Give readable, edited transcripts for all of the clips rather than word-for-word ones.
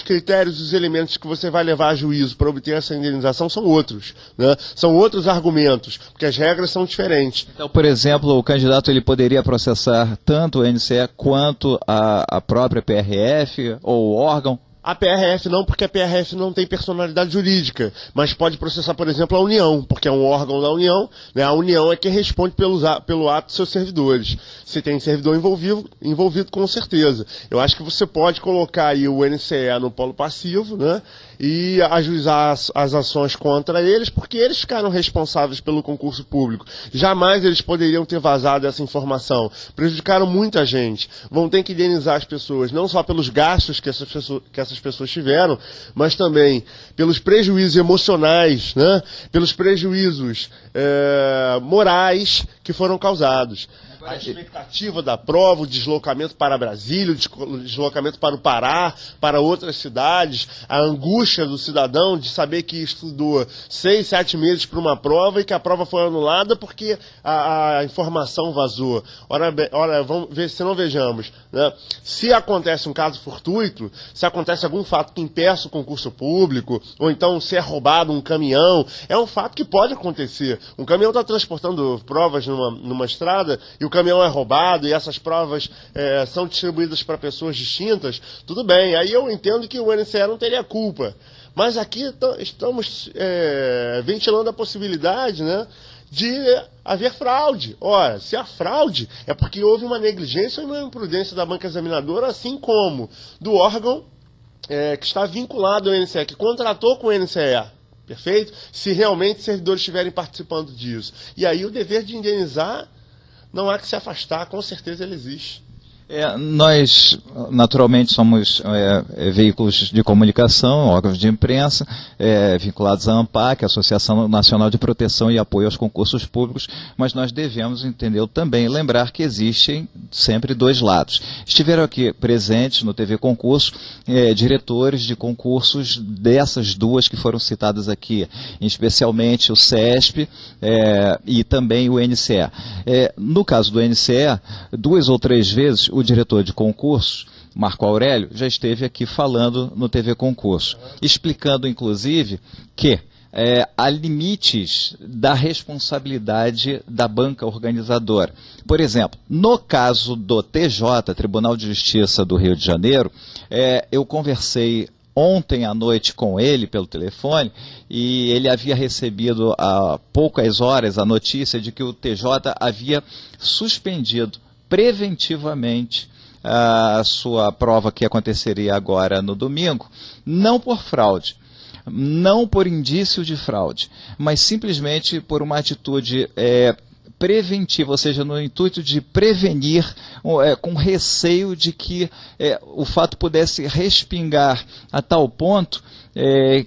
critérios, os elementos que você vai levar a juízo para obter essa indenização são outros, né? São outros argumentos, porque as regras são diferentes. Então, por exemplo, o candidato ele poderia processar tanto o NCE quanto a própria PRF ou o órgão? A PRF não, porque a PRF não tem personalidade jurídica, mas pode processar, por exemplo, a União, porque é um órgão da União, né? A União é quem responde pelo ato dos seus servidores. Se tem servidor envolvido, com certeza. Eu acho que você pode colocar aí o NCE no polo passivo, né? E ajuizar as ações contra eles, porque eles ficaram responsáveis pelo concurso público. Jamais eles poderiam ter vazado essa informação. Prejudicaram muita gente. Vão ter que indenizar as pessoas, não só pelos gastos que essas pessoas tiveram, mas também pelos prejuízos emocionais, né? Pelos prejuízos morais que foram causados. A expectativa da prova, o deslocamento para Brasília, o deslocamento para o Pará, para outras cidades, a angústia do cidadão de saber que estudou 6, 7 meses para uma prova e que a prova foi anulada porque a informação vazou. Ora, vamos ver se não vejamos, né? Se acontece um caso fortuito, se acontece algum fato que impeça o concurso público, ou então se é roubado um caminhão, é um fato que pode acontecer. Um caminhão está transportando provas numa estrada e o caminhão é roubado e essas provas são distribuídas para pessoas distintas, tudo bem, aí eu entendo que o NCE não teria culpa. Mas aqui estamos ventilando a possibilidade, né, de haver fraude. Ora, se há fraude, é porque houve uma negligência ou uma imprudência da banca examinadora, assim como do órgão que está vinculado ao NCE, que contratou com o NCE. Perfeito? Se realmente servidores estiverem participando disso. E aí o dever de indenizar não há que se afastar, com certeza ele existe. Nós, naturalmente, somos veículos de comunicação, órgãos de imprensa, vinculados à ANPAC, Associação Nacional de Proteção e Apoio aos Concursos Públicos, mas nós devemos, entender também, lembrar que existem sempre dois lados. Estiveram aqui presentes no TV Concurso diretores de concursos dessas duas que foram citadas aqui, especialmente o CESP e também o NCE. No caso do NCE, 2 ou 3 vezes, o diretor de concursos, Marco Aurélio, já esteve aqui falando no TV Concurso, explicando, inclusive, que há limites da responsabilidade da banca organizadora. Por exemplo, no caso do TJ, Tribunal de Justiça do Rio de Janeiro, eu conversei ontem à noite com ele pelo telefone e ele havia recebido há poucas horas a notícia de que o TJ havia suspendido preventivamente a sua prova que aconteceria agora no domingo, não por fraude, não por indício de fraude, mas simplesmente por uma atitude preventiva, ou seja, no intuito de prevenir, com receio de que o fato pudesse respingar a tal ponto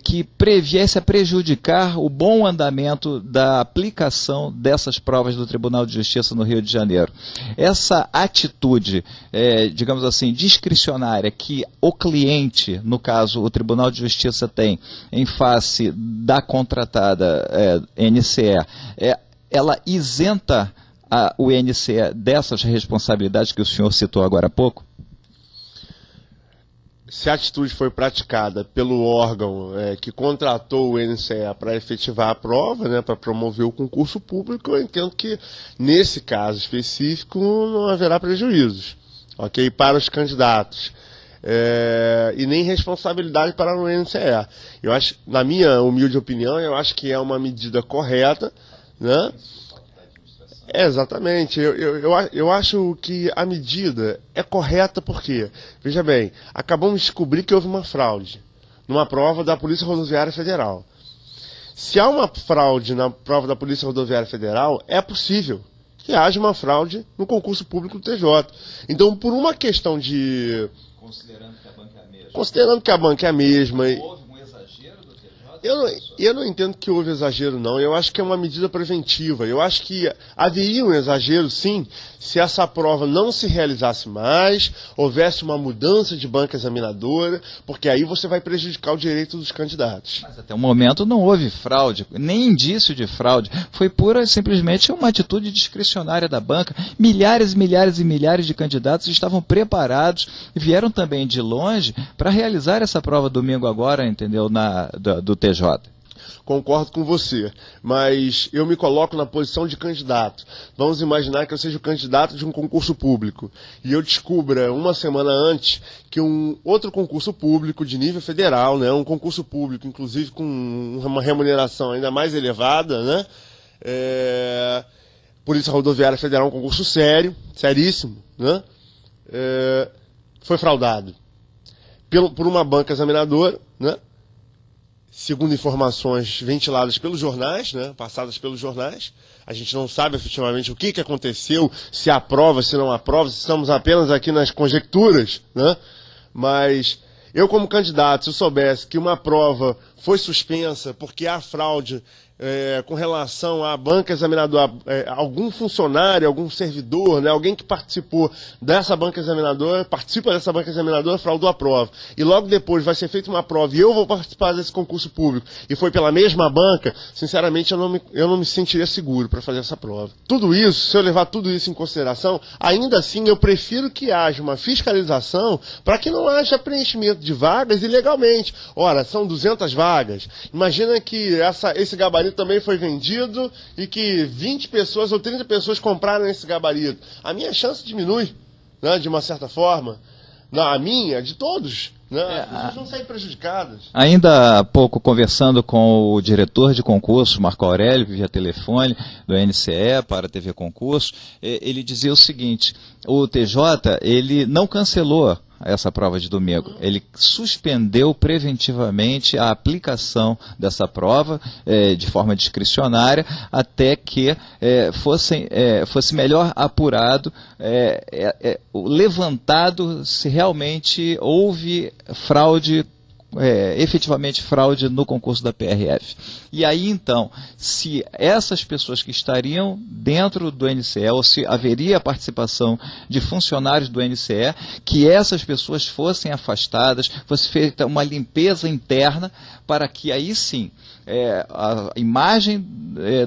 que viesse a prejudicar o bom andamento da aplicação dessas provas do Tribunal de Justiça no Rio de Janeiro. Essa atitude, digamos assim, discricionária que o cliente, no caso o Tribunal de Justiça tem em face da contratada NCE, ela isenta o NCE dessas responsabilidades que o senhor citou agora há pouco? Se a atitude foi praticada pelo órgão que contratou o NCE para efetivar a prova, né, para promover o concurso público, eu entendo que, nesse caso específico, não haverá prejuízos, ok, para os candidatos. E nem responsabilidade para o NCE. Eu acho, na minha humilde opinião, eu acho que é uma medida correta, né? Exatamente, eu acho que a medida é correta porque, veja bem, acabamos de descobrir que houve uma fraude numa prova da Polícia Rodoviária Federal. Se há uma fraude na prova da Polícia Rodoviária Federal, é possível que haja uma fraude no concurso público do TJ. Então, por uma questão de... Considerando que a banca é a mesma. Eu não entendo que houve exagero, não. Eu acho que é uma medida preventiva. Eu acho que haveria um exagero, sim, se essa prova não se realizasse mais, houvesse uma mudança de banca examinadora, porque aí você vai prejudicar o direito dos candidatos. Mas até o momento não houve fraude, nem indício de fraude. Foi pura e simplesmente uma atitude discricionária da banca. Milhares e milhares e milhares de candidatos estavam preparados e vieram também de longe para realizar essa prova domingo agora, entendeu, do TJ. Concordo com você, mas eu me coloco na posição de candidato. Vamos imaginar que eu seja o candidato de um concurso público e eu descubra uma semana antes que um outro concurso público de nível federal, né, um concurso público, inclusive com uma remuneração ainda mais elevada, né, Polícia Rodoviária Federal, um concurso sério, seríssimo, né, foi fraudado por uma banca examinadora, né? Segundo informações ventiladas pelos jornais, né? Passadas pelos jornais. A gente não sabe efetivamente o que aconteceu, se aprova, se não aprova, se estamos apenas aqui nas conjecturas, né? Mas eu, como candidato, se eu soubesse que uma prova foi suspensa porque há fraude com relação à banca examinadora, algum funcionário, algum servidor, né, alguém que participou dessa banca examinadora, participa dessa banca examinadora, fraudou a prova. E logo depois vai ser feita uma prova e eu vou participar desse concurso público e foi pela mesma banca, sinceramente eu não me sentiria seguro para fazer essa prova. Tudo isso, se eu levar tudo isso em consideração, ainda assim eu prefiro que haja uma fiscalização para que não haja preenchimento de vagas ilegalmente. Ora, são 200 vagas. Imagina que esse gabarito também foi vendido e que 20 pessoas ou 30 pessoas compraram esse gabarito. A minha chance diminui, né, de uma certa forma. Não, a minha, de todos. Né? As pessoas vão sair prejudicadas. Ainda há pouco, conversando com o diretor de concurso, Marco Aurélio, via telefone, do NCE para a TV Concurso, ele dizia o seguinte: o TJ ele não cancelou essa prova de domingo, ele suspendeu preventivamente a aplicação dessa prova de forma discricionária até que fosse melhor apurado, levantado se realmente houve fraude, efetivamente fraude no concurso da PRF. E aí então, se essas pessoas que estariam dentro do NCE, ou se haveria a participação de funcionários do NCE, que essas pessoas fossem afastadas, fosse feita uma limpeza interna, para que aí sim a imagem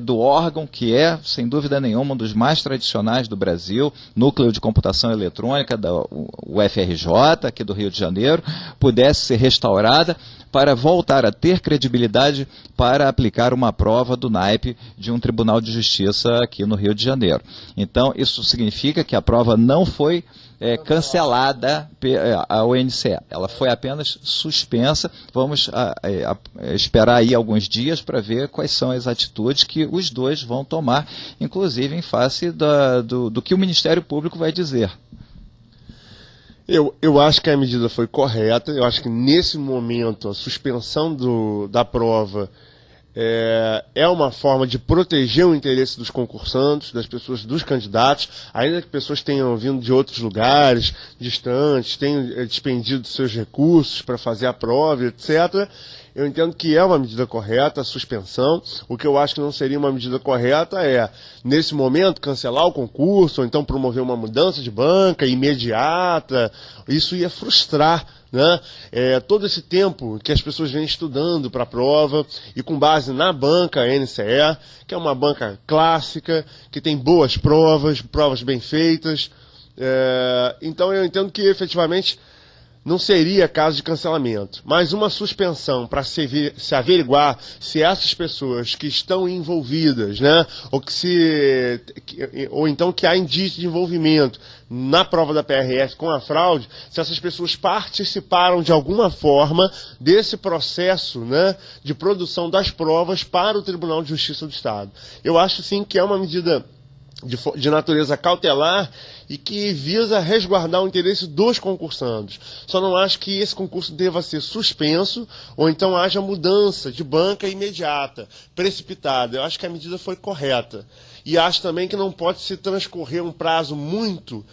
do órgão, que é, sem dúvida nenhuma, um dos mais tradicionais do Brasil, Núcleo de Computação Eletrônica, da UFRJ, aqui do Rio de Janeiro, pudesse ser restaurada para voltar a ter credibilidade para aplicar uma prova do naipe de um Tribunal de Justiça aqui no Rio de Janeiro. Então, isso significa que a prova não foi cancelada ao NCE. Ela foi apenas suspensa. Vamos esperar aí alguns dias para ver quais são as atitudes que os dois vão tomar, inclusive em face do que o Ministério Público vai dizer. Eu acho que a medida foi correta. Eu acho que nesse momento a suspensão da prova é uma forma de proteger o interesse dos concursantes, das pessoas, dos candidatos, ainda que pessoas tenham vindo de outros lugares distantes, tenham despendido seus recursos para fazer a prova, etc. Eu entendo que é uma medida correta, a suspensão. O que eu acho que não seria uma medida correta nesse momento, cancelar o concurso, ou então promover uma mudança de banca imediata. Isso ia frustrar, né? Todo esse tempo que as pessoas vêm estudando para a prova, e com base na banca NCE, que é uma banca clássica, que tem boas provas bem feitas. Então eu entendo que efetivamente não seria caso de cancelamento, mas uma suspensão para se averiguar se essas pessoas que estão envolvidas, né, ou então que há indício de envolvimento na prova da PRF com a fraude, se essas pessoas participaram de alguma forma desse processo, né, de produção das provas para o Tribunal de Justiça do Estado. Eu acho sim que é uma medida de natureza cautelar e que visa resguardar o interesse dos concursandos. Só não acho que esse concurso deva ser suspenso ou então haja mudança de banca imediata, precipitada. Eu acho que a medida foi correta. E acho também que não pode se transcorrer um prazo muito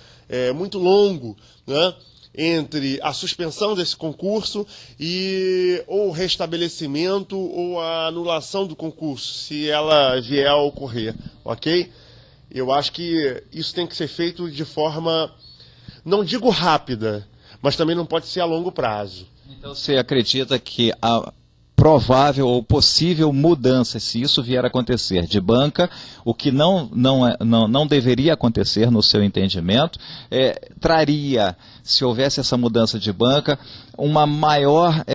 longo, né, entre a suspensão desse concurso e ou o restabelecimento ou a anulação do concurso, se ela vier a ocorrer, ok? Eu acho que isso tem que ser feito de forma, não digo rápida, mas também não pode ser a longo prazo. Então você acredita que a provável ou possível mudança, se isso vier a acontecer, de banca, o que não deveria acontecer no seu entendimento, traria, se houvesse essa mudança de banca, uma maior